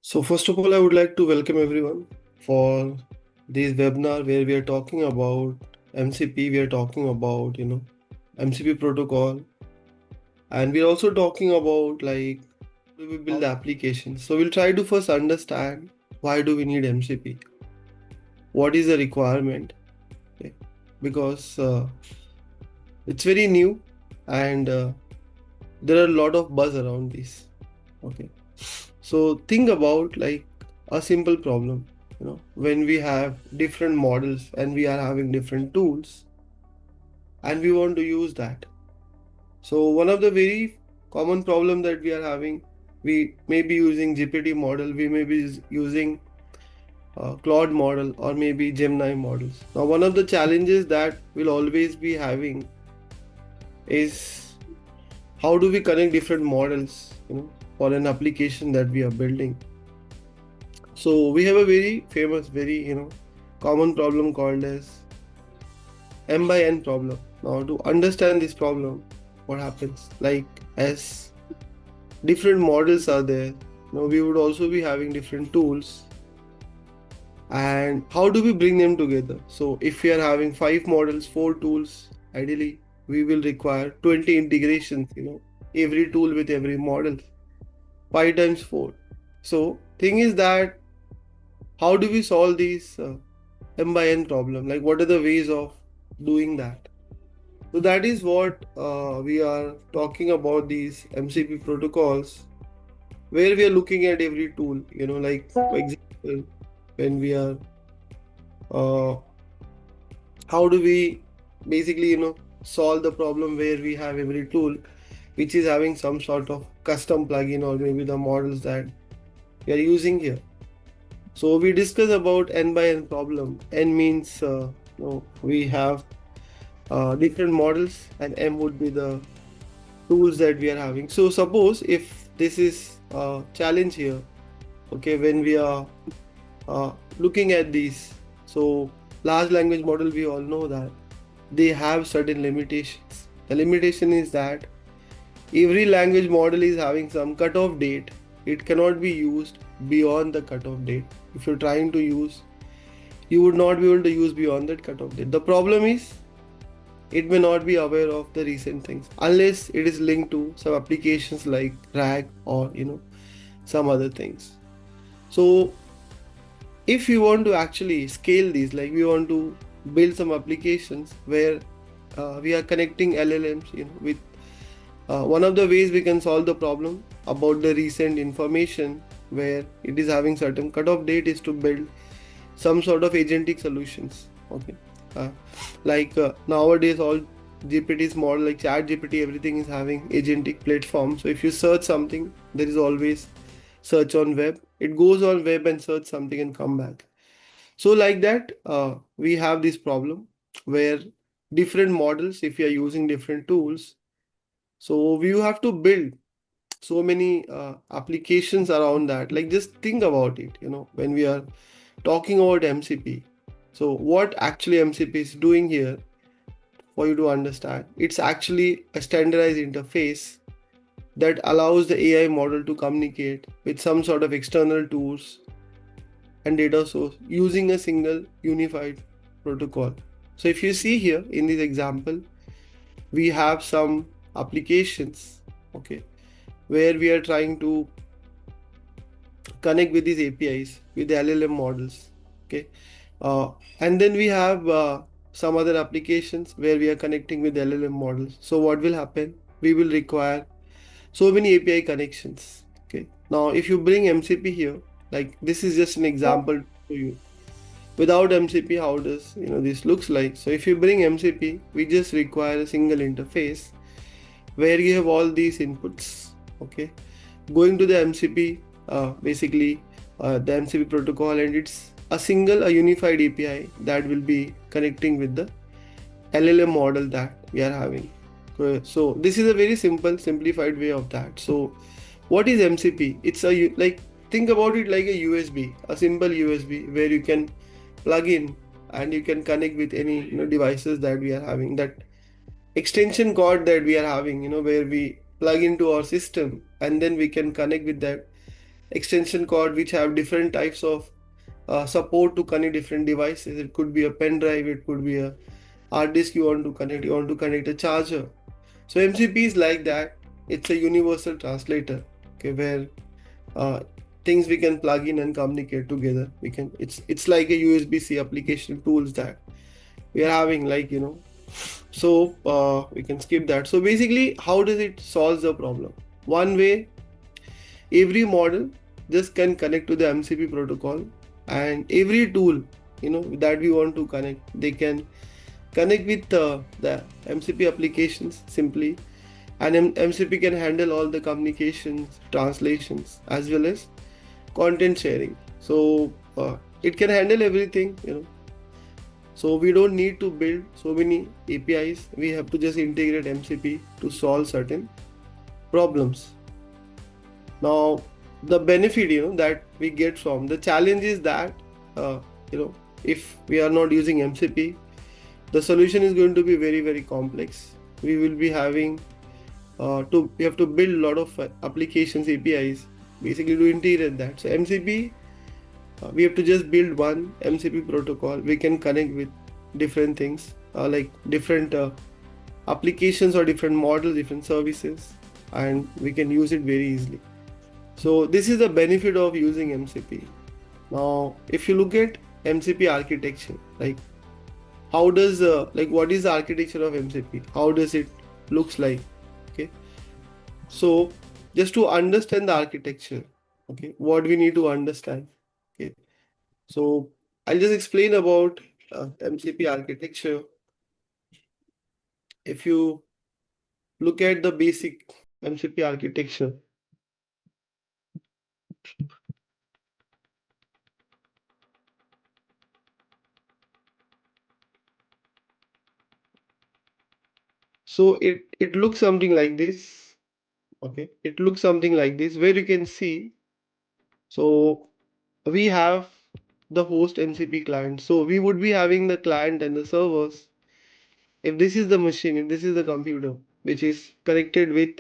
So first of all, I would like to welcome everyone for this webinar where we are talking about MCP. We are talking about MCP protocol, and we're also talking about like how do we build applications. So we'll try to first understand why do we need MCP? What is the requirement? Okay. Because it's very new and there are a lot of buzz around this. Okay. So think about like a simple problem, when we have different models and we are having different tools and we want to use that. So one of the very common problem that we are having, we may be using GPT model, we may be using Claude model or maybe Gemini models. Now one of the challenges that we'll always be having is how do we connect different models, for an application that we are building. So we have a very famous, very common problem called as M by N problem. Now to understand this problem, what happens? Like as different models are there, we would also be having different tools. And how do we bring them together? So if we are having 5 models, 4 tools, ideally we will require 20 integrations, every tool with every model. 5 times 4. So thing is that how do we solve these M by N problem? Like what are the ways of doing that? So that is what we are talking about, these MCP protocols, where we are looking at every tool, like for example, when we are, how do we basically, solve the problem where we have every tool which is having some sort of custom plugin or maybe the models that we are using here. So we discuss about N by N problem. N means we have different models and M would be the tools that we are having. So suppose if this is a challenge here, okay, when we are looking at these, so large language model, we all know that they have certain limitations. The limitation is that every language model is having some cutoff date. It cannot be used beyond the cutoff date. If you're trying to use, you would not be able to use beyond that cutoff date. The problem is it may not be aware of the recent things unless it is linked to some applications like RAG or some other things. So if we want to actually scale these, like we want to build some applications where we are connecting LLMs, with one of the ways we can solve the problem about the recent information where it is having certain cutoff date is to build some sort of agentic solutions. Okay. Nowadays all GPT's model like chat GPT, everything is having agentic platform. So if you search something, there is always search on web. It goes on web and search something and come back. So like that, we have this problem where different models, if you are using different tools, so we have to build so many applications around that. Like just think about it, when we are talking about MCP. So what actually MCP is doing here for you to understand, it's actually a standardized interface that allows the AI model to communicate with some sort of external tools and data source using a single unified protocol. So if you see here in this example, we have some applications, okay, where we are trying to connect with these APIs with the LLM models, okay, and then we have some other applications where we are connecting with LLM models. So what will happen? We will require so many API connections. Okay. Now, if you bring MCP here, like this is just an example to you. Without MCP, how does this looks like? So if you bring MCP, we just require a single interface where you have all these inputs. Okay. Going to the MCP, basically the MCP protocol, and it's a unified API that will be connecting with the LLM model that we are having. So this is a very simplified way of that. So what is MCP? It's like think about it like a USB, a simple USB where you can plug in and you can connect with any devices that we are having. That extension cord that we are having, where we plug into our system and then we can connect with that extension cord which have different types of support to connect different devices. It could be a pen drive, it could be a hard disk you want to connect a charger. So MCP is like that. It's a universal translator, okay, where uh, things we can plug in and communicate together. It's like a USB-C application tools that we are having, like, so we can skip that. So basically, how does it solve the problem? One way, every model just can connect to the MCP protocol, and every tool that we want to connect, they can connect with the MCP applications simply, and MCP can handle all the communications, translations, as well as content sharing. So it can handle everything. So we don't need to build so many APIs. We have to just integrate MCP to solve certain problems. Now, the benefit that we get from the challenge is that if we are not using MCP, the solution is going to be very, very complex. We will be having we have to build a lot of applications, APIs, basically to integrate that. So MCP, we have to just build one MCP protocol. We can connect with different things, like different applications or different models, different services, and we can use it very easily. So this is the benefit of using MCP. Now, if you look at MCP architecture, like how does what is the architecture of MCP? How does it looks like? Okay. So just to understand the architecture, okay, what we need to understand. Okay. So I'll just explain about MCP architecture. If you look at the basic MCP architecture, so it looks something like this. Okay, it looks something like this, where you can see. So we have the host MCP client. So we would be having the client and the servers. If this is the machine, if this is the computer which is connected with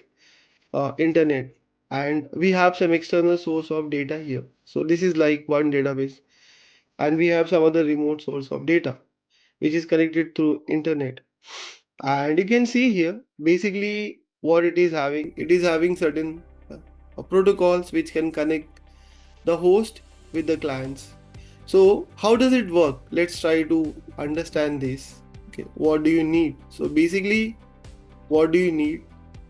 internet, and we have some external source of data here. So this is like one database, and we have some other remote source of data which is connected through internet. And you can see here basically what it is having. It is having certain protocols which can connect the host with the clients. So how does it work? Let's try to understand this. Okay, what do you need? So basically, what do you need?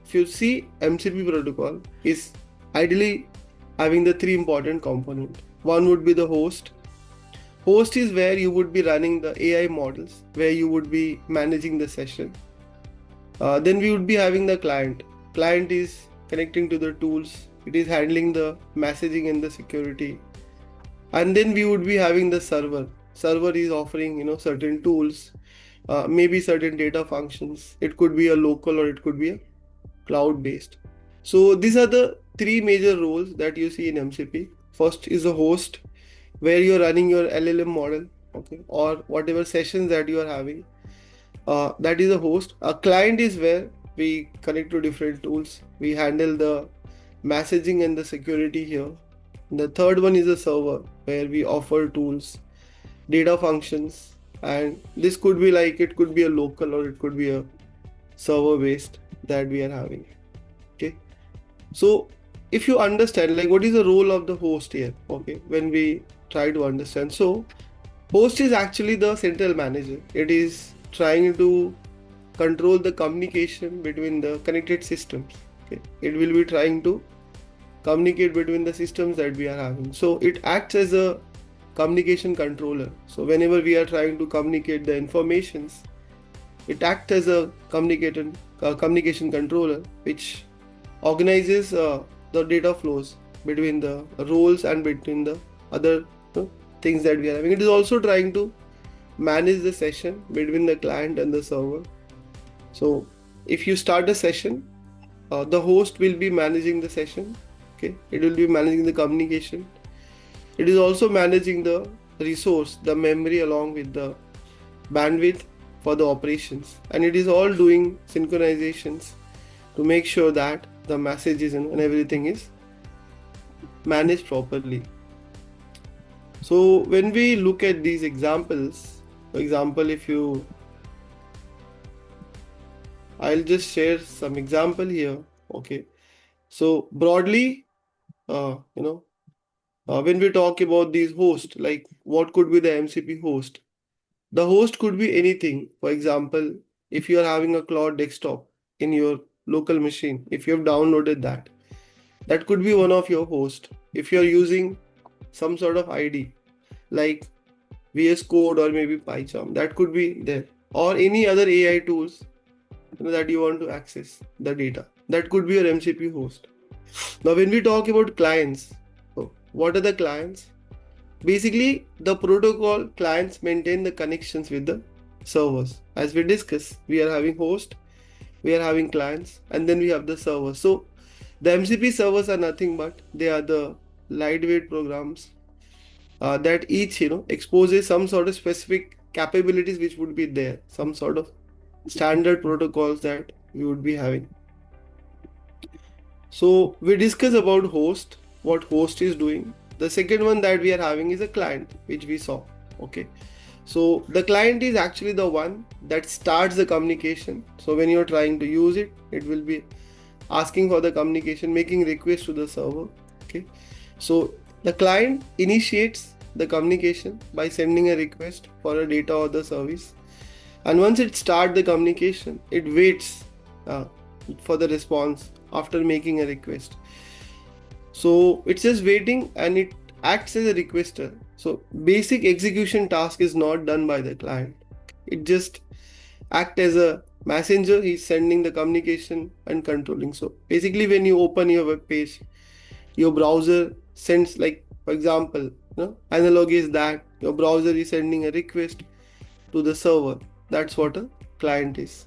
If you see, MCP protocol is ideally having the three important components. One would be the host. Host is where you would be running the AI models, where you would be managing the session. Then we would be having the client. Client is connecting to the tools. It is handling the messaging and the security. And then we would be having the server. Server is offering certain tools, maybe certain data functions. It could be a local or it could be a cloud based. So these are the three major roles that you see in MCP. First is the host, where you're running your LLM model, okay, or whatever sessions that you are having. That is a host. A client is where we connect to different tools. We handle the messaging and the security here. The third one is a server, where we offer tools, data functions, and this could be like, it could be a local or it could be a server based that we are having. Okay. So if you understand, like, what is the role of the host here, okay, when we try to understand. So host is actually the central manager. It is trying to control the communication between the connected systems. Okay. It will be trying to communicate between the systems that we are having. So it acts as a communication controller. So whenever we are trying to communicate the informations, it acts as a communication controller, which organizes the data flows between the roles and between the other things that we are having. It is also trying to manage the session between the client and the server. So if you start a session, the host will be managing the session. Okay, it will be managing the communication. It is also managing the resource, the memory, along with the bandwidth for the operations, and it is all doing synchronizations to make sure that the messages and everything is managed properly. So when we look at these examples, for example, I'll just share some example here. Okay. So broadly, when we talk about these hosts, like what could be the MCP host? The host could be anything. For example, if you are having a cloud desktop in your local machine, if you have downloaded that, that could be one of your hosts. If you are using some sort of ID like VS Code or maybe PyCharm, that could be there. Or any other AI tools that you want to access the data, that could be your MCP host. Now, when we talk about clients, so what are the clients? Basically, the protocol clients maintain the connections with the servers. As we discussed, we are having host, we are having clients, and then we have the servers. So the MCP servers are nothing but they are the lightweight programs that each exposes some sort of specific capabilities which would be there, some sort of standard protocols that we would be having. So we discuss about host, what host is doing. The second one that we are having is a client, which we saw. Okay. So the client is actually the one that starts the communication. So when you're trying to use it, it will be asking for the communication, making requests to the server. Okay. So the client initiates the communication by sending a request for a data or the service. And once it starts the communication, it waits for the response after making a request. So it's just waiting and it acts as a requester. So basic execution task is not done by the client. It just acts as a messenger. He's sending the communication and controlling. So basically when you open your web page, your browser sends, like for example, analog is that your browser is sending a request to the server. That's what a client is.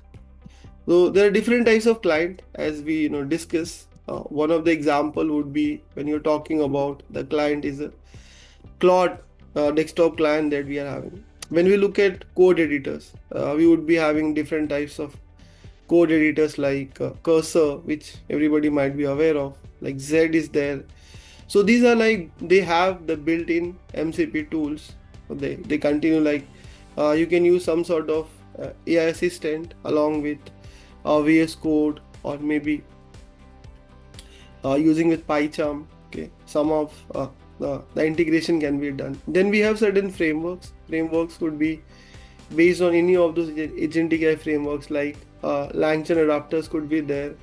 So there are different types of client as we discuss. One of the example would be when you're talking about the client is a cloud desktop client that we are having. When we look at code editors, we would be having different types of code editors like Cursor, which everybody might be aware of, like Z is there. So these are like, they have the built-in MCP tools. They continue, like you can use some sort of AI assistant along with VS Code or maybe using with PyCharm. Okay, some of the integration can be done. Then we have certain frameworks. Frameworks could be based on any of those agentic AI frameworks, like LangChain adapters could be there.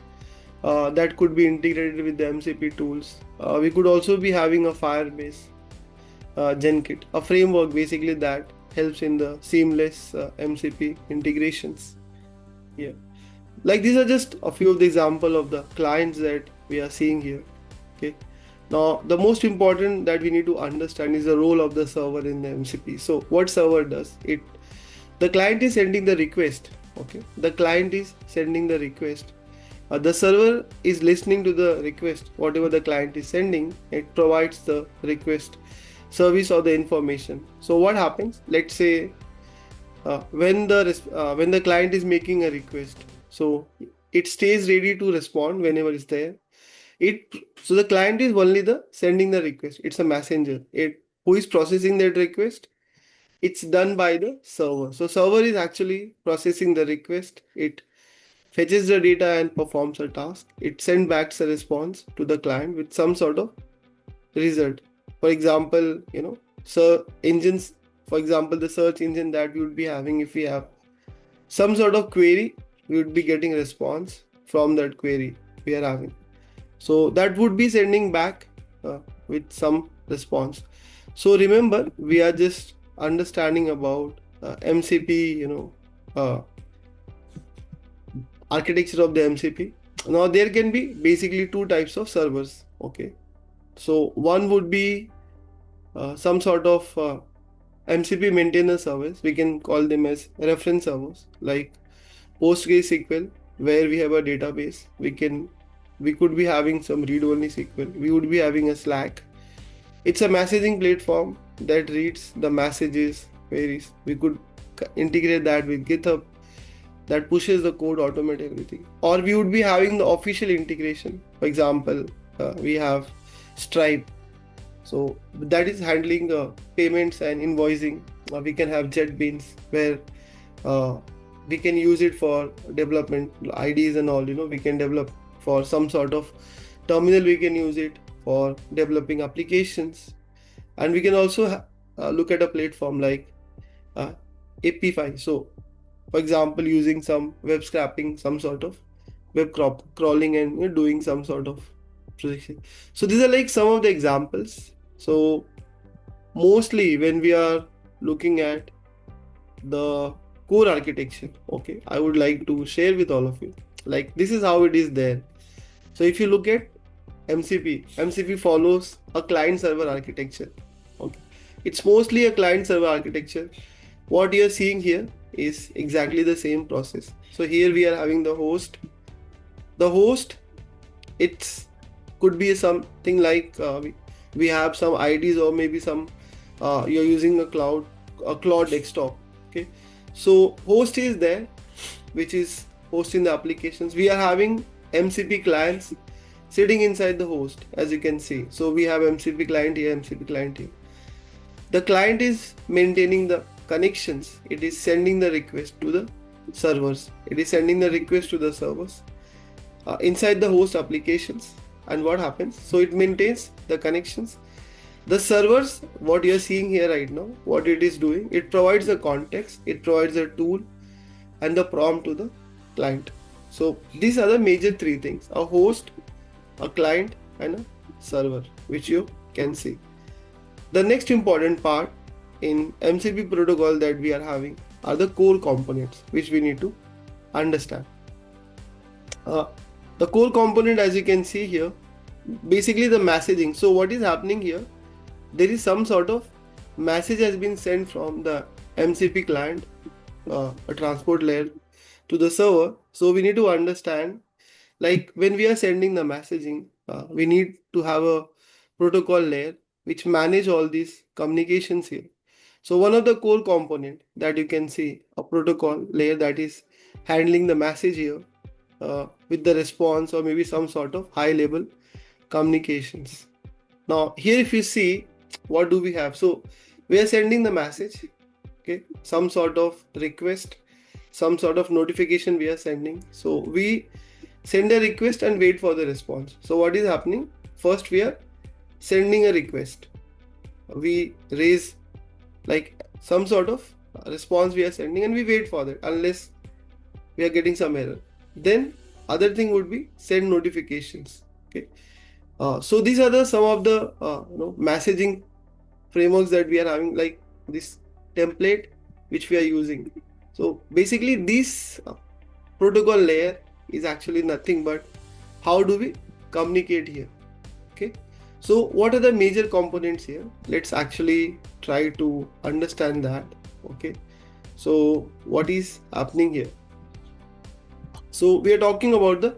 That could be integrated with the MCP tools. We could also be having a Firebase GenKit, a framework basically that helps in the seamless MCP integrations. Yeah, like these are just a few of the example of the clients that we are seeing here. Okay, now the most important that we need to understand is the role of the server in the MCP. So what server does it? The client is sending the request. Okay, the client is sending the request. The server is listening to the request, whatever the client is sending. It provides the request service or the information. So what happens? Let's say when the client is making a request, so it stays ready to respond whenever it's there. So the client is only the sending the request. It's a messenger. Who is processing that request? It's done by the server. So server is actually processing the request. It fetches the data and performs a task. It sends back a response to the client with some sort of result. For example, engines. For example, the search engine that we would be having, if we have some sort of query, we would be getting response from that query we are having. So that would be sending back with some response. So remember, we are just understanding about MCP, architecture of the MCP. Now there can be basically two types of servers. Okay, so one would be some sort of MCP maintainer servers. We can call them as reference servers, like PostgreSQL, where we have a database. We could be having some read-only SQL. We would be having a Slack. It's a messaging platform that reads the messages, queries. We could integrate that with GitHub, that pushes the code, automate everything. Or we would be having the official integration. For example, we have Stripe. So that is handling payments and invoicing. We can have JetBeans where uh, we can use it for development IDs and all. We can develop for some sort of terminal. We can use it for developing applications, and we can also look at a platform like AP5. So, for example, using some web scraping, some sort of web crawling, and doing some sort of projection. So these are like some of the examples. So mostly when we are looking at the core architecture, okay, I would like to share with all of you. Like this is how it is there. So if you look at MCP follows a client server architecture. Okay, it's mostly a client server architecture. What you're seeing here is exactly the same process. So here we are having the host. The host, it's could be something like we have some IDs, or maybe some you're using a cloud desktop. Okay, so host is there, which is hosting the applications. We are having MCP clients sitting inside the host, as you can see. So we have MCP client here, MCP client here. The client is maintaining the connections. It is sending the request to the servers. It is sending the request to the servers inside the host applications. And what happens? So it maintains the connections. The servers, what you're seeing here right now, what it is doing, it provides the context, it provides a tool and the prompt to the client. So these are the major three things: a host, a client, and a server, which you can see. The next important part in MCP protocol that we are having are the core components, which we need to understand. The core component, as you can see here, basically the messaging. So what is happening here? There is some sort of message has been sent from the MCP client, a transport layer, to the server. So we need to understand, like when we are sending the messaging, we need to have a protocol layer which manage all these communications here. So one of the core component that you can see, a protocol layer that is handling the message here with the response, or maybe some sort of high level communications. Now here if you see, what do we have? So we are sending the message, okay, some sort of request, some sort of notification we are sending. So we send a request and wait for the response. So what is happening? First we are sending a request, we raise like some sort of response we are sending, and we wait for that unless we are getting some error. Then other thing would be send notifications. Okay, so these are some of the messaging frameworks that we are having, like this template which we are using. So basically this protocol layer is actually nothing but how do we communicate here. Okay, so what are the major components here? Let's actually try to understand that. Okay, so what is happening here? So we are talking about the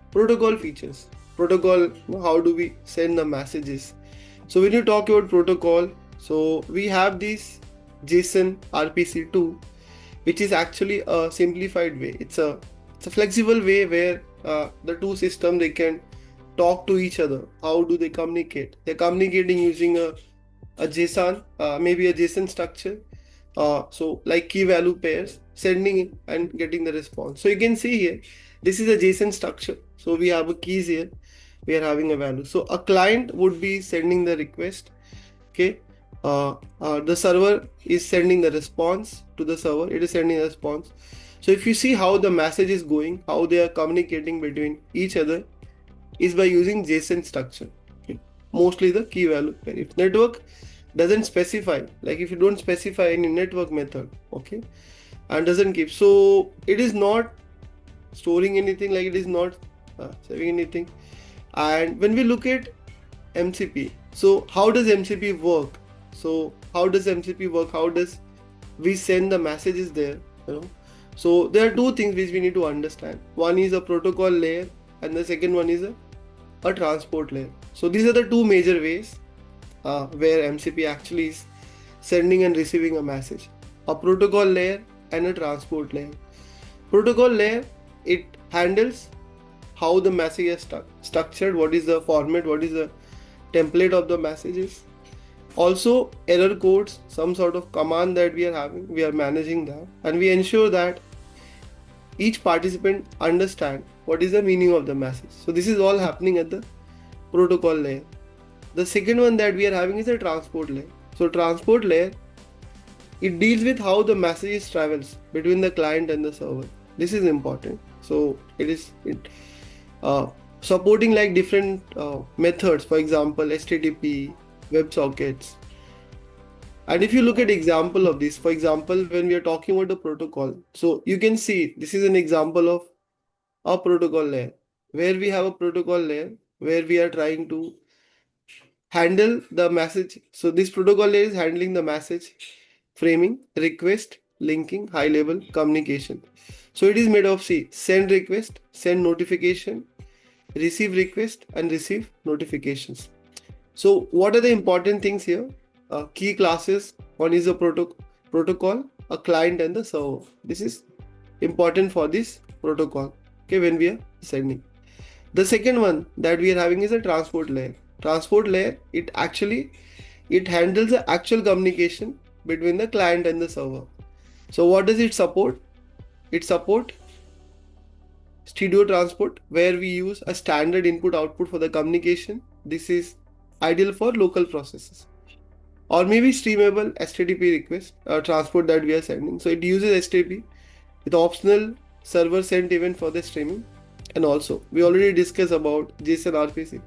protocol features. Protocol, how do we send the messages? So when you talk about protocol, so we have this JSON-RPC 2, which is actually a simplified way. It's a flexible way where the two systems, they can talk to each other. How do they communicate? They're communicating using a JSON, maybe a JSON structure. So like key value pairs, sending and getting the response. So you can see here, this is a JSON structure. So we have a keys here, we are having a value. So a client would be sending the request. Okay, the server is sending the response to the server. It is sending a response. So if you see how the message is going, how they are communicating between each other, is by using JSON structure. Okay, mostly the key value pair. If network doesn't specify, like if you don't specify any network method, okay, and doesn't keep, so it is not storing anything, like it is not saving anything. And when we look at MCP, so how does MCP work? So how does MCP work? How does we send the messages there? So there are two things which we need to understand. One is a protocol layer, and the second one is a transport layer. So these are the two major ways where MCP actually is sending and receiving a message: a protocol layer and a transport layer. Protocol layer, it handles how the message is structured, what is the format, what is the template of the messages. Also error codes, some sort of command that we are having, we are managing that, and we ensure that each participant understand what is the meaning of the message. So this is all happening at the protocol layer. The second one that we are having is the transport layer. So transport layer, it deals with how the message travels between the client and the server. This is important. So it is supporting like different methods, for example HTTP, WebSockets. And if you look at example of this, for example, when we are talking about the protocol, so you can see this is an example of a protocol layer where we have a protocol layer where we are trying to handle the message. So this protocol layer is handling the message framing, request, linking, high level communication. So it is made of send request, send notification, receive request, and receive notifications. So what are the important things here? Key classes. One is a protocol, a client, and the server. This is important for this protocol. Okay, when we are sending. The second one that we are having is a transport layer. Transport layer, it handles the actual communication between the client and the server. So what does it support? It support stereo transport, where we use a standard input output for the communication. This is ideal for local processes. Or maybe streamable HTTP request transport that we are sending. So it uses HTTP with optional server sent event for the streaming. And also we already discussed about JSON-RPC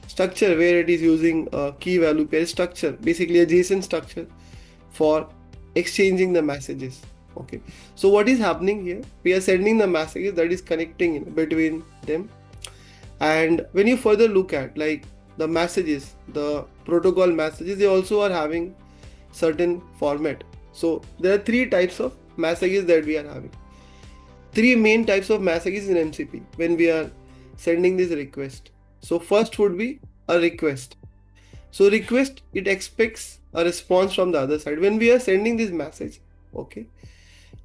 structure, where it is using a key value pair structure, basically a JSON structure for exchanging the messages. Okay, so what is happening here? We are sending the messages that is connecting between them. And when you further look at like the messages, the protocol messages, they also are having certain format. So there are three types of messages that we are having. Three main types of messages in MCP when we are sending this request. So first would be a request. So request, it expects a response from the other side. When we are sending this message, okay,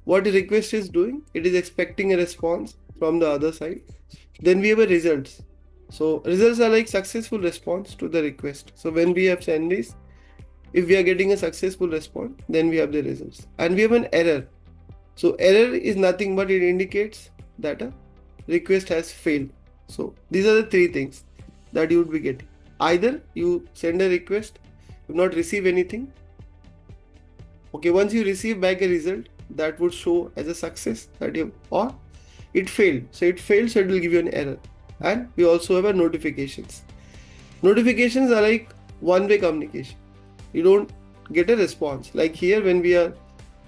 what request is doing? It is expecting a response from the other side. Then we have a results. So results are like successful response to the request. So when we have sent this, if we are getting a successful response, then we have the results. And we have an error. So error is nothing but it indicates that a request has failed. So these are the three things that you would be getting. Either you send a request, you not receive anything. Okay, once you receive back a result, that would show as a success that you, or it failed. So it failed, so it will give you an error. And we also have a notifications. Notifications are like one-way communication. You don't get a response. Like here, when we are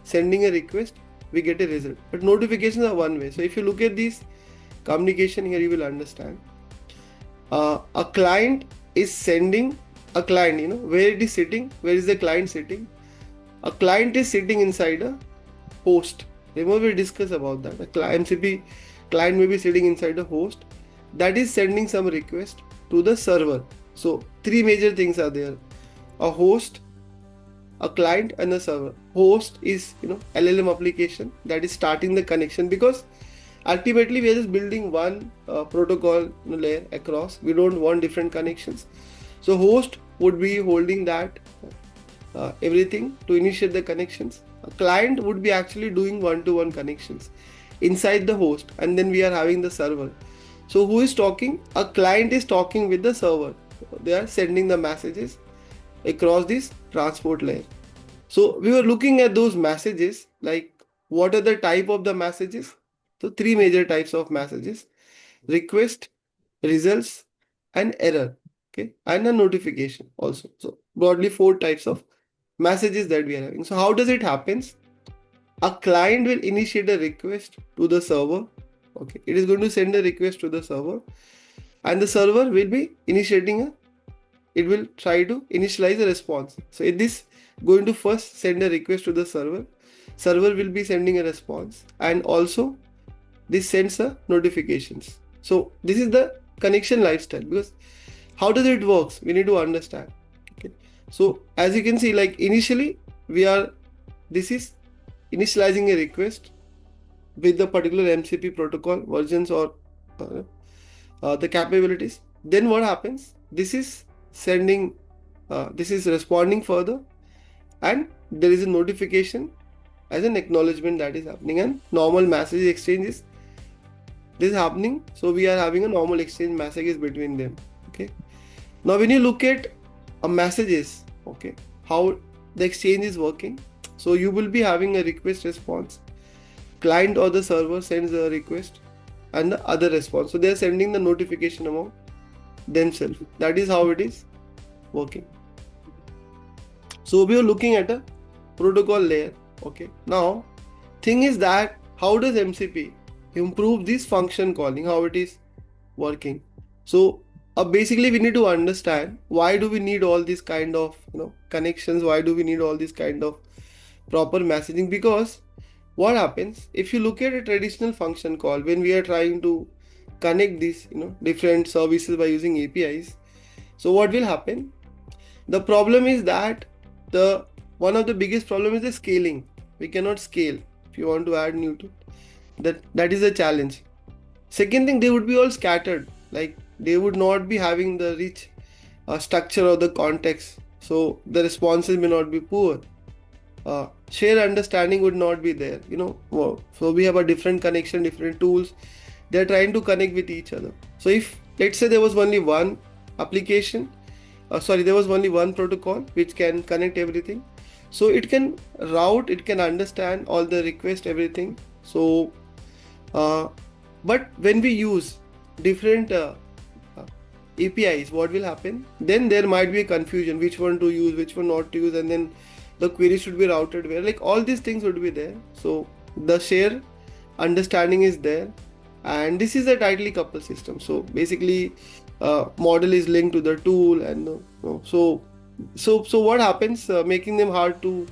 sending a request, we get a result. But notifications are one way. So if you look at this communication here, you will understand. A client is sending a client, where it is sitting, where is the client sitting? A client is sitting inside a host. Remember we discussed about that. A MCP client may be sitting inside a host that is sending some request to the server. So three major things are there: a host, a client, and a server. Host is LLM application that is starting the connection, because ultimately we are just building one protocol layer across. We don't want different connections. So host would be holding that everything to initiate the connections. A client would be actually doing one-to-one connections inside the host, and then we are having the server. So who is talking? A client is talking with the server. They are sending the messages across this transport layer. So we were looking at those messages, like what are the type of the messages? So three major types of messages: request, results, and error. Okay, and a notification also. So broadly four types of messages that we are having. So how does it happen? A client will initiate a request to the server. Okay, it is going to send a request to the server, and the server will be initiating it will try to initialize a response. So it is going to first send a request to the server. Server will be sending a response, and also this sends a notifications. So this is the connection lifestyle, because how does it works? We need to understand. Okay. So as you can see, like initially this is initializing a request with the particular MCP protocol versions or the capabilities. Then what happens? This is sending this is responding further, and there is a notification as an acknowledgement that is happening, and normal message exchange is this is happening. So we are having a normal exchange messages between them. Okay. Now when you look at a messages, okay, how the exchange is working. So you will be having a request response. Client or the server sends a request and the other response. So they are sending the notification among themselves. That is how it is working. So we are looking at a protocol layer. Okay. Now thing is that how does MCP improve this function calling, how it is working? So basically we need to understand why do we need all these kind of connections, why do we need all this kind of proper messaging. Because what happens if you look at a traditional function call, when we are trying to connect these different services by using APIs, so what will happen, the problem is that the one of the biggest problem is the scaling. We cannot scale if you want to add new to that is a challenge. Second thing, they would be all scattered, like they would not be having the rich structure or the context, so the responses may not be poor. Shared understanding would not be there, so we have a different connection, different tools, they're trying to connect with each other. So if let's say there was only one application, there was only one protocol which can connect everything, so it can route, it can understand all the request, everything. So but when we use different APIs, what will happen, then there might be a confusion which one to use, which one not to use, and then the query should be routed where, like all these things would be there. So the share understanding is there, and this is a tightly coupled system. So basically model is linked to the tool, and so what happens, making them hard to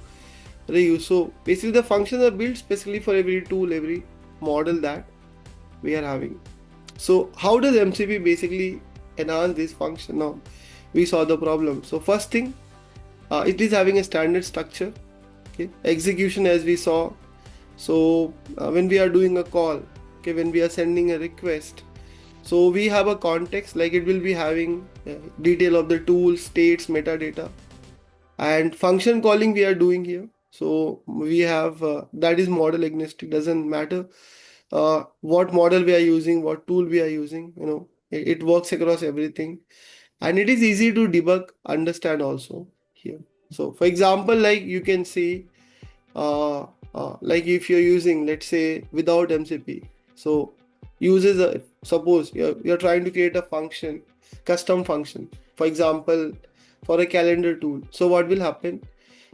reuse. So basically the functions are built specifically for every tool, every model that we are having. So how does MCP basically enhance this function? Now we saw the problem. So first thing, it is having a standard structure. Okay, execution as we saw. So when we are doing a call, okay, when we are sending a request, so we have a context, like it will be having detail of the tool, states, metadata, and function calling we are doing here. So we have that is model agnostic, doesn't matter what model we are using, what tool we are using, it works across everything, and it is easy to debug, understand also here. So for example, like you can see like if you're using, let's say without MCP, so uses a, suppose you're trying to create a function, custom function, for example for a calendar tool. So what will happen,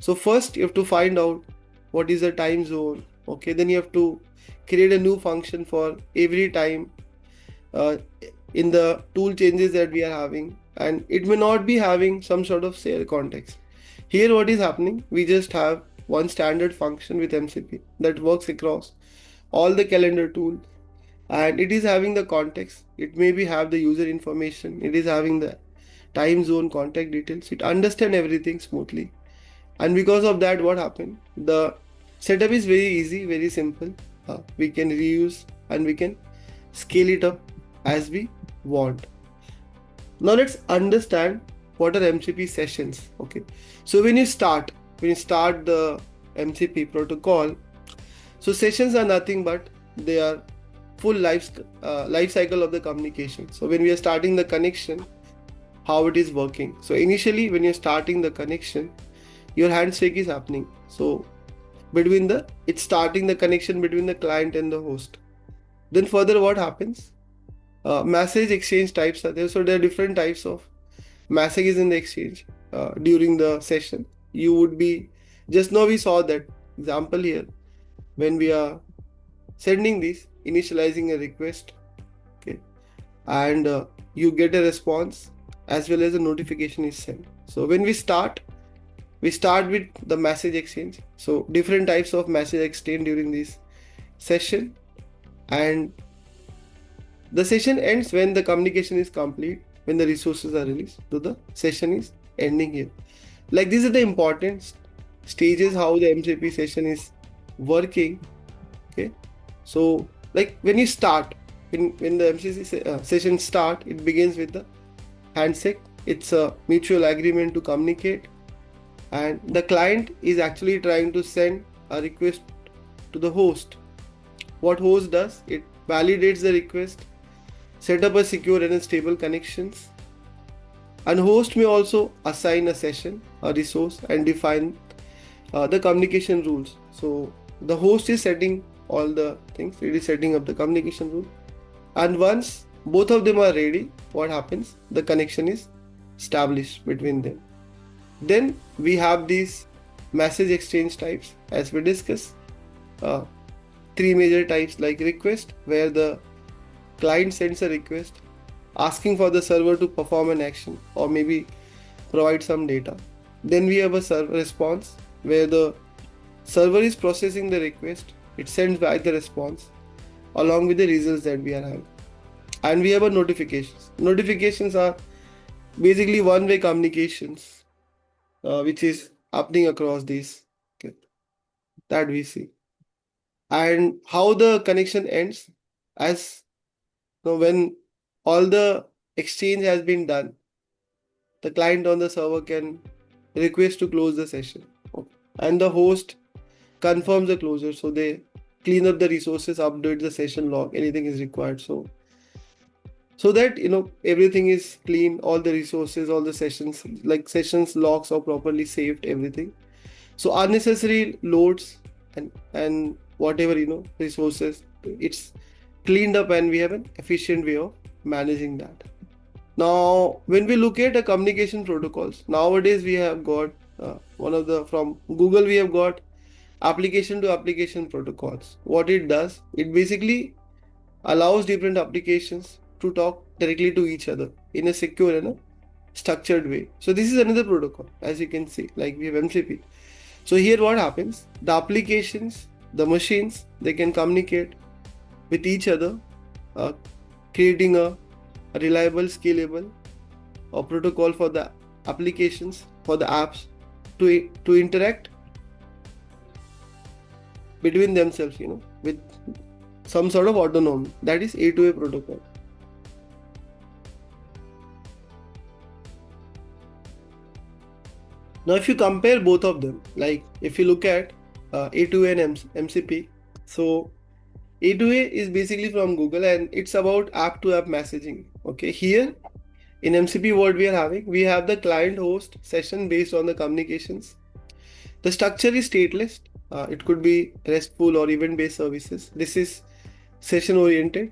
so first you have to find out what is the time zone. Okay, then you have to create a new function for every time in the tool changes that we are having, and it may not be having some sort of share context. Here what is happening, we just have one standard function with MCP that works across all the calendar tools, and it is having the context, it may be have the user information, it is having the time zone, contact details, it understands everything smoothly. And because of that, what happened, the setup is very easy, very simple. We can reuse and we can scale it up as we want. Now let's understand what are MCP sessions. Okay, so when you start the MCP protocol, so sessions are nothing but they are full life cycle of the communication. So when we are starting the connection, how it is working. So initially when you're starting the connection, your handshake is happening. So it's starting the connection between the client and the host. Then further what happens, message exchange types are there. So there are different types of messages in the exchange during the session. You would be, just now we saw that example here, when we are sending this, initializing a request, okay, and you get a response as well as a notification is sent. So when we start with the message exchange. So different types of message exchange during this session, and the session ends when the communication is complete, when the resources are released. So the session is ending here. Like these are the important stages how the MCP session is working. Okay, so like when you start, when the MCP session start, it begins with the handshake. it's a mutual agreement to communicate, and the client is actually trying to send a request to the host. What host does, it validates the request, set up a secure and a stable connections, and host may also assign a session, a resource, and define the communication rules. So the host is setting all the things, it is setting up the communication rule, and once both of them are ready, what happens, the connection is established between them. Then we have these message exchange types, as we discussed. Three major types, like request, where the client sends a request asking for the server to perform an action or maybe provide some data. Then we have a server response, where the server is processing the request, it sends back the response along with the results that we are having. And we have a notifications. Notifications are basically one-way communications, which is happening across these, okay, that we see. And how the connection ends, as when all the exchange has been done, the client on the server can request to close the session, okay, and the host confirms the closure. So they clean up the resources, update the session log, anything is required, so that everything is clean, all the resources, all the sessions, like sessions logs are properly saved, everything. So unnecessary loads and whatever resources, it's cleaned up, and we have an efficient way of managing that. Now when we look at the communication protocols, nowadays we have got from Google, we have got application to application protocols. What it does, it basically allows different applications to talk directly to each other in a secure and a structured way. So this is another protocol, as you can see, like we have MCP. So here what happens, the applications, the machines, they can communicate with each other, creating a reliable, scalable protocol for the applications, for the apps to interact between themselves, with some sort of autonomy. That is A2A protocol. Now if you compare both of them, like if you look at A2A and MCP, so A2A is basically from Google, and it's about app to app messaging. Okay, here in MCP, what we are having, we have the client host session based on the communications. The structure is stateless. It could be RESTful or event based services. This is session oriented.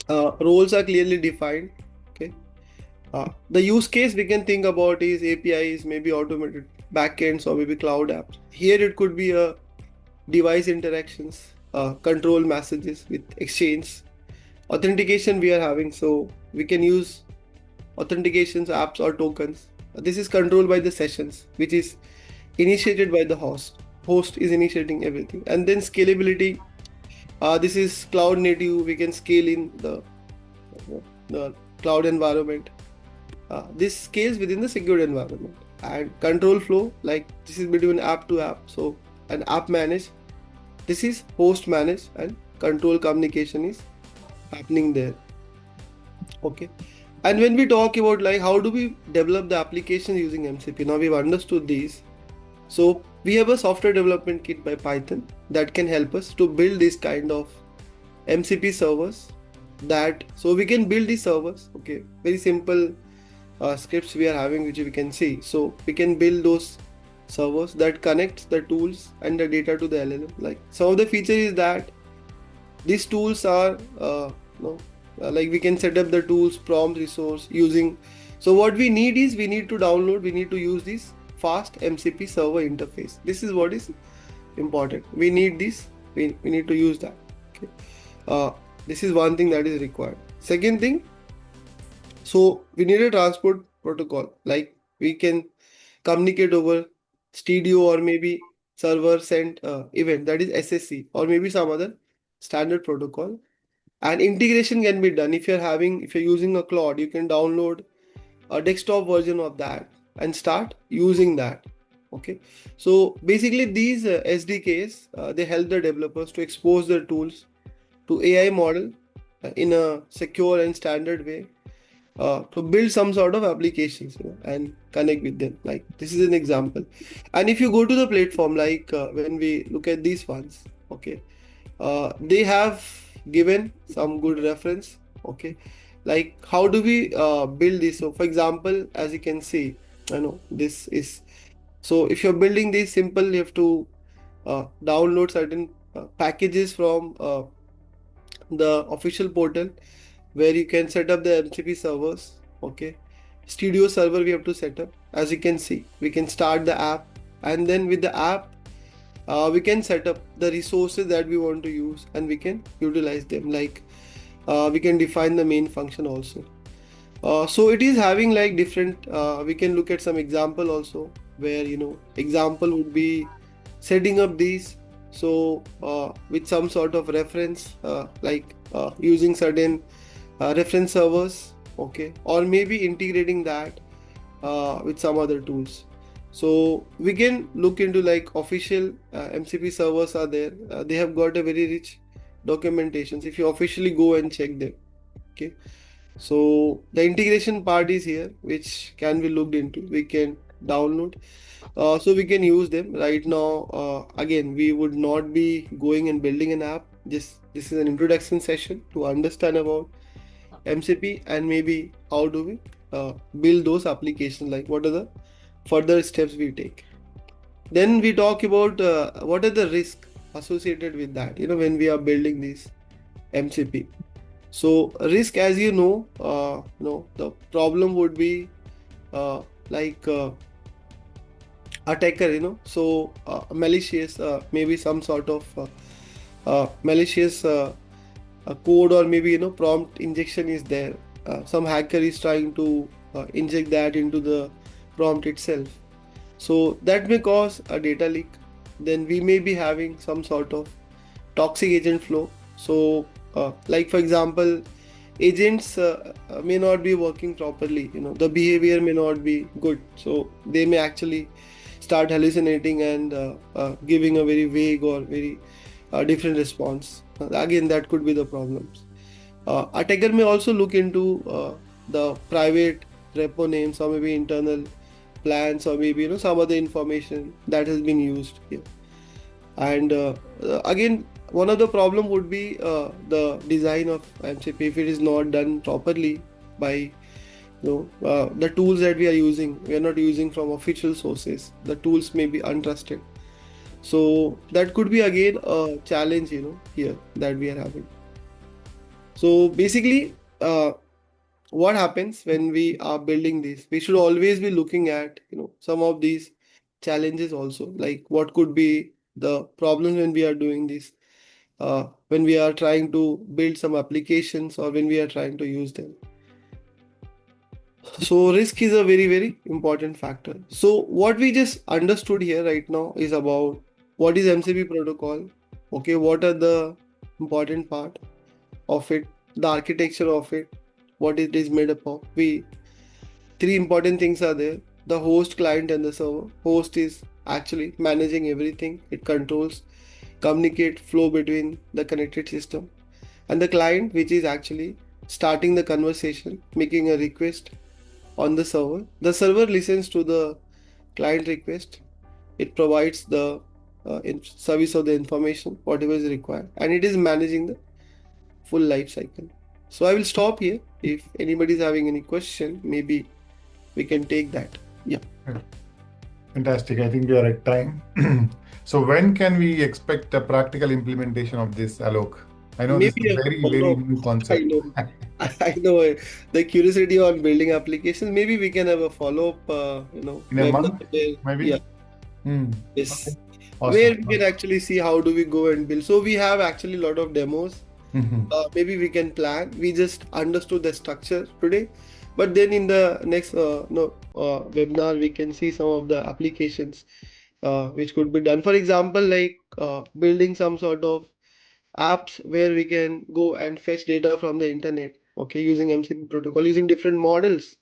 Roles are clearly defined. Okay. The use case we can think about is APIs, maybe automated backends, or maybe cloud apps. Here it could be a device interactions, control messages with exchange. Authentication we are having, so we can use authentications, apps, or tokens. This is controlled by the sessions, which is initiated by the host. Host is initiating everything. And then scalability, this is cloud native, we can scale in the cloud environment. This scales within the secured environment. And control flow, like this is between app to app. So an app manage, this is host manage, and control communication is happening there. Okay. And when we talk about like how do we develop the application using MCP, now we've understood these. So we have a software development kit by Python that can help us to build this kind of MCP servers. So we can build these servers. Okay, very simple scripts we are having, which we can see. So we can build those servers that connects the tools and the data to the LLM. Like some of the feature is that these tools are like we can set up the tools, prompt, resource using. So what we need is we need to use this fast MCP server interface. This is what is important. We need this. We need to use that. Okay. This is one thing that is required. Second thing, so we need a transport protocol. Like we can communicate over Studio or maybe server sent event, that is SSC, or maybe some other standard protocol. And integration can be done. If you're using a Claude, you can download a desktop version of that and start using that. Okay. So basically these SDKs, they help the developers to expose their tools to AI model in a secure and standard way. to build some sort of applications, and connect with them. Like this is an example. And if you go to the platform, like when we look at these ones, okay, they have given some good reference. Okay, like how do we build this? So for example, as you can see, I know this is, so if you're building this simple, you have to download certain packages from the official portal where you can set up the MCP servers. Okay, studio server we have to set up. As you can see, we can start the app, and then with the app we can set up the resources that we want to use, and we can utilize them. Like we can define the main function also. So it is having like different, we can look at some example also, where example would be setting up these. So with some sort of reference, like using certain reference servers, okay, or maybe integrating that with some other tools. So we can look into like official MCP servers are there. They have got a very rich documentations if you officially go and check them. Okay, so the integration part is here, which can be looked into. We can download, so we can use them right now. Again, we would not be going and building an app. This is an introduction session to understand about MCP, and maybe how do we build those applications, like what are the further steps we take. Then we talk about what are the risks associated with that, when we are building this MCP. So risk, as the problem would be like attacker, malicious, maybe some sort of malicious code, or maybe prompt injection is there. Some hacker is trying to inject that into the prompt itself, so that may cause a data leak. Then we may be having some sort of toxic agent flow. So like for example, agents may not be working properly, the behavior may not be good, so they may actually start hallucinating and giving a very vague or very different response. Again, that could be the problems. Attacker may also look into the private repo names, or maybe internal plans, or maybe some other information that has been used here. And again, one of the problem would be the design of MCP. If it is not done properly by the tools that we are using, we are not using from official sources, the tools may be untrusted. So that could be again a challenge here that we are having. So basically, what happens when we are building this, we should always be looking at some of these challenges also, like what could be the problems when we are doing this, when we are trying to build some applications, or when we are trying to use them. So risk is a very, very important factor. So what we just understood here right now is about what is MCP protocol. Okay, what are the important part of it, the architecture of it, what it is made up of. Three important things are there: the host, client, and the server. Host is actually managing everything. It controls, communicate flow between the connected system. And the client, which is actually starting the conversation, making a request on the server. The server listens to the client request. It provides the service of the information, whatever is required, and it is managing the full life cycle. So I will stop here. If anybody is having any question, maybe we can take that. Yeah. Fantastic. I think we are at time. So when can we expect a practical implementation of this, Alok? I know this is Maybe a very, very follow. new I concept. know. I know the curiosity on building applications. Maybe we can have a follow-up, In a webinar month, where, maybe? yeah, Hmm. Okay. yes, where Awesome. we can actually see how do we go and build. So we have actually a lot of demos. Mhm. Maybe we can plan. We just understood the structure today, but then in the next webinar, we can see some of the applications which could be done. For example, like building some sort of apps where we can go and fetch data from the internet, okay, using MCP protocol, using different models.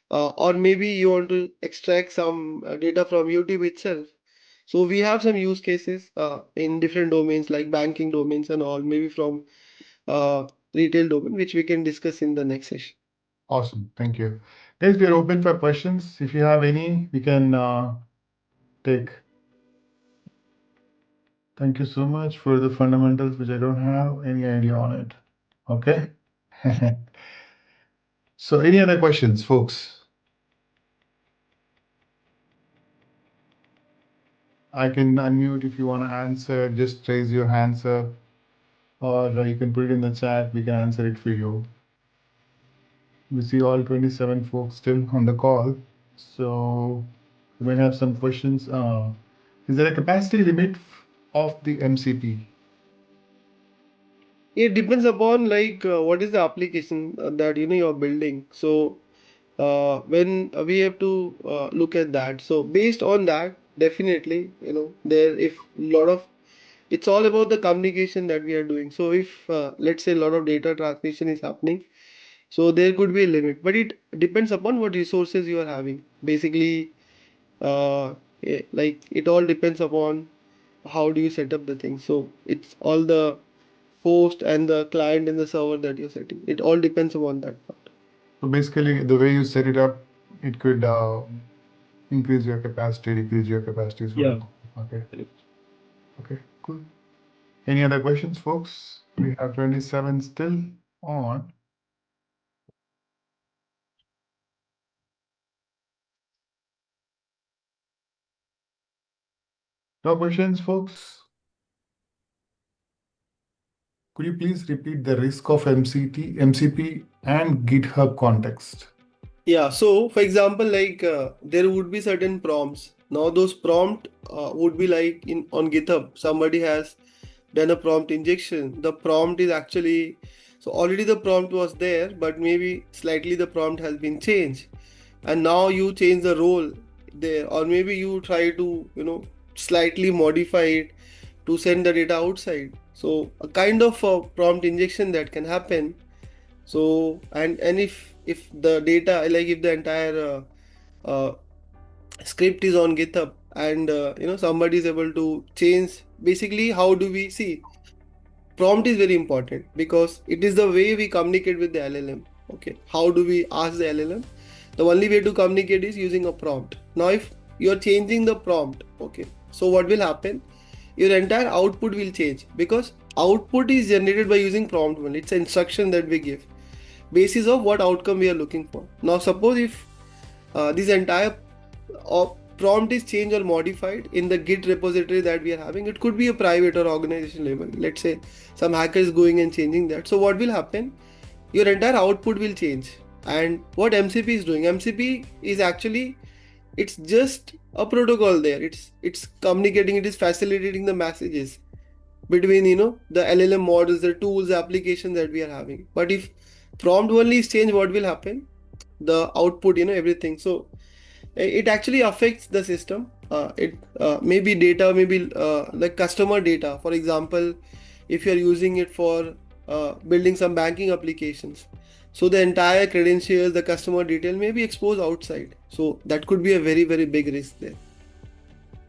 Or maybe you want to extract some data from YouTube itself. So we have some use cases in different domains, like banking domains and all, maybe from retail domain, which we can discuss in the next session. Awesome. Thank you. Guys, we're open for questions. If you have any, we can take. Thank you so much for the fundamentals, which I don't have any idea on it. Okay. So, any other questions, folks? I can unmute if you want to answer. Just raise your hands up, or you can put it in the chat. We can answer it for you. We see all 27 folks still on the call. So, we might have some questions. Is there a capacity limit of the MCP? It depends upon like what is the application that you're building. So when we have to look at that. So based on that, definitely, there if lot of it's all about the communication that we are doing. So if let's say a lot of data transmission is happening, so there could be a limit, but it depends upon what resources you are having. Basically, like it all depends upon how do you set up the thing. So it's all the host and the client and the server that you're setting. It all depends upon that part. So basically, the way you set it up, it could increase your capacity, decrease your capacity. Yeah. Okay. Okay. Cool. Any other questions, folks? We have 27 still on. No questions, folks? Could you please repeat the risk of MCP, and GitHub context? Yeah, so for example, like there would be certain prompts. Now those prompt would be like in on GitHub, somebody has done a prompt injection. The prompt is actually so already the prompt was there, but maybe slightly the prompt has been changed, and now you change the role there, or maybe you try to slightly modify it to send the data outside. So a kind of prompt injection that can happen. So and if the data like if the entire uh, script is on GitHub and somebody is able to change, basically how do we see prompt is very important because it is the way we communicate with the LLM. Okay, how do we ask the LLM? The only way to communicate is using a prompt. Now if you're changing the prompt, okay, so what will happen, your entire output will change because output is generated by using prompt only. It's an instruction that we give basis of what outcome we are looking for. Now suppose if this entire prompt is changed or modified in the Git repository that we are having, it could be a private or organization level. Let's say some hacker is going and changing that. So what will happen? Your entire output will change. And what MCP is doing? MCP is actually it's just a protocol there. It's communicating. It is facilitating the messages between the LLM models, the tools, the applications that we are having. But if prompt only is changed, what will happen? The output, everything. So it actually affects the system. It maybe data, maybe like customer data. For example, if you're using it for building some banking applications, so the entire credentials, the customer detail may be exposed outside. So that could be a very, very big risk there.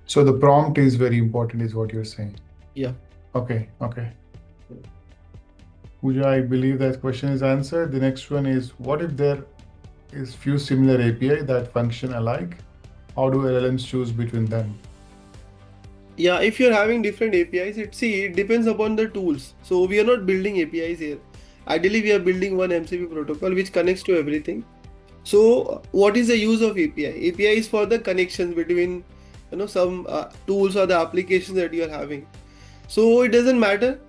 So the prompt is very important, is what you're saying. Yeah. Okay. Pooja, I believe that question is answered. The next one is, what if there is few similar API that function alike? How do LLMs choose between them? Yeah, if you're having different APIs, it depends upon the tools. So we are not building APIs here. Ideally, we are building one MCP protocol which connects to everything. So what is the use of API? API is for the connections between some tools or the applications that you are having. So it doesn't matter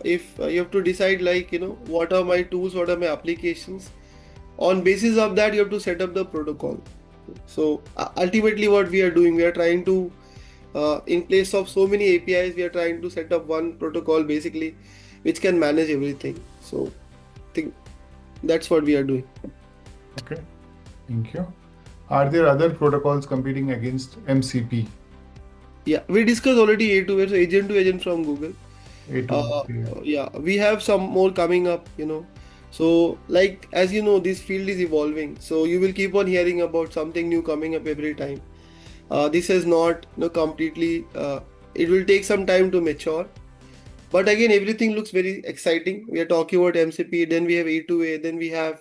if you have to decide like what are my tools, what are my applications. On basis of that, you have to set up the protocol. So ultimately, what we are doing, we are trying to in place of so many APIs, we are trying to set up one protocol basically, which can manage everything. So I think that's what we are doing. Okay, thank you. Are there other protocols competing against MCP? Yeah, we discussed already A2A, so agent to agent from Google. A2A. Yeah, we have some more coming up, So, like, as you know, this field is evolving. So, you will keep on hearing about something new coming up every time. This is not completely, it will take some time to mature. But again, everything looks very exciting. We are talking about MCP, then we have A2A, then we have,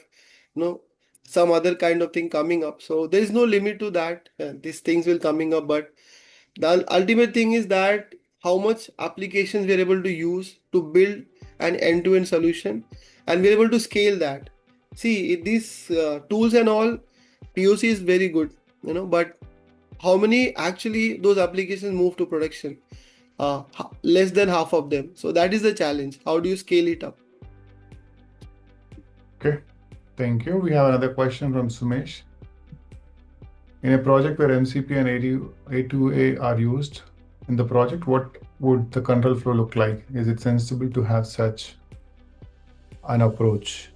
you know, some other kind of thing coming up. So there is no limit to that. These things will coming up, but the ultimate thing is that how much applications we are able to use to build an end-to-end solution, and we're able to scale that. See, these tools and all, POC is very good, but how many actually those applications move to production? Less than half of them. So that is the challenge. How do you scale it up? Okay, thank you. We have another question from Sumesh. In a project where MCP and A2A are used in the project, what would the control flow look like? Is it sensible to have such an approach?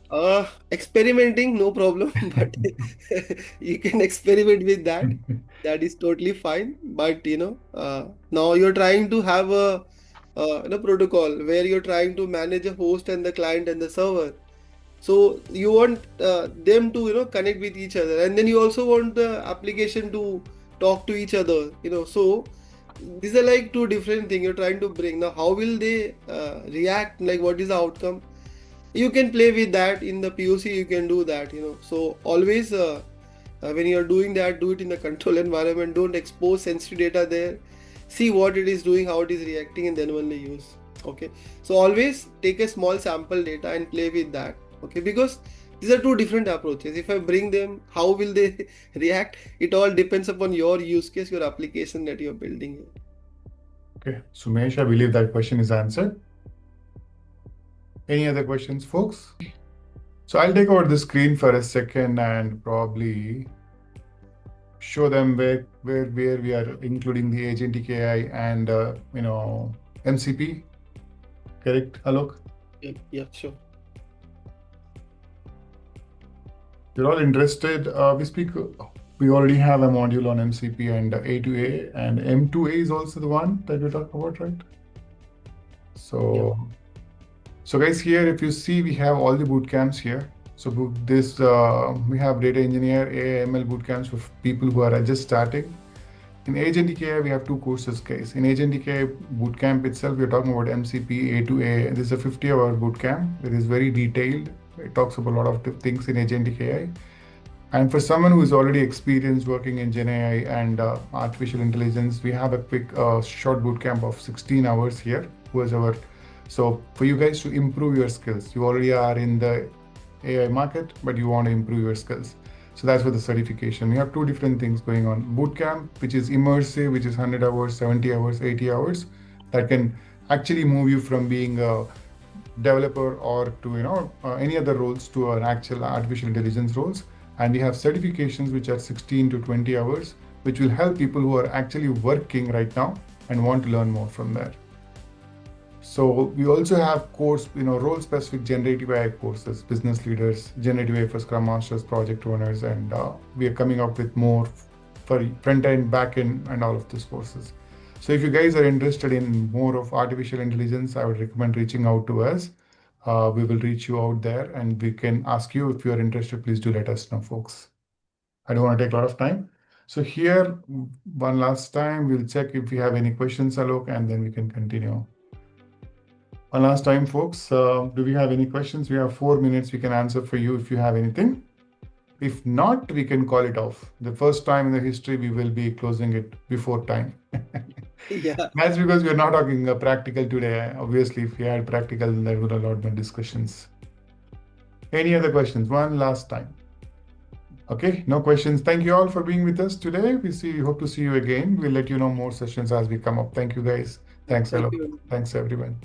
Experimenting, no problem, but you can experiment with that. That is totally fine. But now you're trying to have a protocol where you're trying to manage a host and the client and the server. So you want them to connect with each other, and then you also want the application to talk to each other. So these are like two different things you're trying to bring. Now, how will they react? Like, what is the outcome? You can play with that in the POC. You can do that. So always when you're doing that, do it in the control environment. Don't expose sensitive data there. See what it is doing, how it is reacting, and then only use. Okay. So always take a small sample data and play with that. Okay, because these are two different approaches. If I bring them, how will they react? It all depends upon your use case, your application that you're building. Okay, Sumesh, I believe that question is answered. Any other questions, folks? So I'll take over the screen for a second and probably show them where we are including the agentic AI and MCP. Correct, Alok? Yeah, sure. You're all interested. We already have a module on MCP and A2A, and M2A is also the one that we're talking about, right? So, so guys, here if you see, we have all the boot camps here. So we have data engineer, AI, ML boot camps for people who are just starting. In agentic AI, we have two courses, guys. In agentic AI bootcamp itself, we're talking about MCP, A2A. This is a 50-hour bootcamp. It is very detailed. It talks about a lot of things in agentic AI. And for someone who is already experienced working in Gen AI and artificial intelligence, we have a quick short bootcamp of 16 hours here. So for you guys to improve your skills, you already are in the AI market, but you want to improve your skills. So that's for the certification. We have two different things going on. Bootcamp, which is immersive, which is 100 hours, 70 hours, 80 hours, that can actually move you from being a developer or to any other roles to an actual artificial intelligence roles. And we have certifications which are 16 to 20 hours, which will help people who are actually working right now and want to learn more from there. So we also have role-specific generative AI courses, business leaders, generative AI for Scrum Masters, project owners, and we are coming up with more for front-end, back-end, and all of these courses. So if you guys are interested in more of artificial intelligence, I would recommend reaching out to us. We will reach you out there and we can ask you if you are interested. Please do let us know, folks. I don't want to take a lot of time. So here, one last time, we'll check if we have any questions, Alok, and then we can continue. One last time, folks, do we have any questions? We have 4 minutes. We can answer for you if you have anything. If not, we can call it off. The first time in the history, we will be closing it before time. Yeah. That's because we're not talking practical today. Obviously, if we had practical, then there would be a lot more discussions. Any other questions? One last time. Okay, no questions. Thank you all for being with us today. We hope to see you again. We'll let you know more sessions as we come up. Thank you, guys. Thanks, Thank Alok. you. Thanks, everyone.